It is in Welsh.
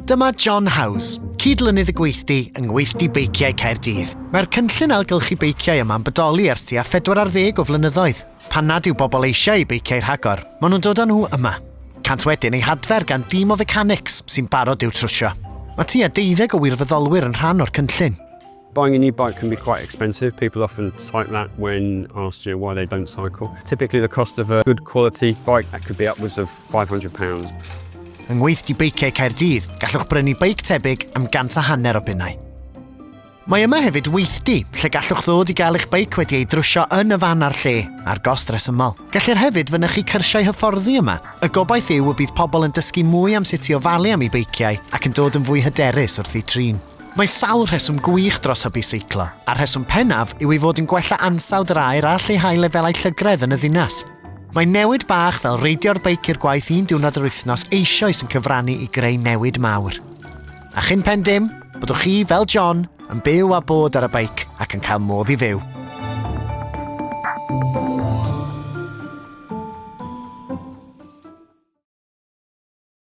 Dyma John Hawes, cydlynydd y Gweithdy yng Gweithdy Beiciau Caerdydd. Mae'r cynllun ailgylchu beiciau yma'n bodoli ers tua 40 o flynyddoedd. Pan nad yw bobl eisiau i beiciau rhagor, maen nhw'n dod â nhw yma. Cant wedyn ei hadfer gan dîm o fecanics sy'n barod i'w trwsio. Mae tua 12 o wirfoddolwyr yn rhan o'r cynllun. Buying a new bike can be quite expensive. People often cite that when asked why they don't cycle. Typically the cost of a good quality bike that could be upwards of £500. Yng Gweithdy Beiciau Caerdydd, gallwch brynu beic tebyg am £150 o bunnau. Mae yma hefyd Gweithdy, lle gallwch ddod i gael eich beic wedi ei drwsio yn y fan ar lle, ar gost resymol. Gellir hefyd fynych chi cyrsiau hyfforddi yma. Y gobaith yw y bydd pobl yn dysgu mwy am sut i ofalu am ei beiciau ac yn dod yn fwy hyderus wrth ei trin. Mae sawl rheswm gwych dros hybu seiclo, a'r rheswm pennaf yw ei fod yn gwella ansawdd yr aer a lleihau lefelau llygredd yn y ddinas. Mae newid bach fel reidio'r beic i'r gwaith un diwrnod yr wythnos eisoes yn cyfrannu i greu newid mawr. A chyn pen dim, byddwch chi fel John yn byw a bod ar y beic ac yn cael modd i fyw.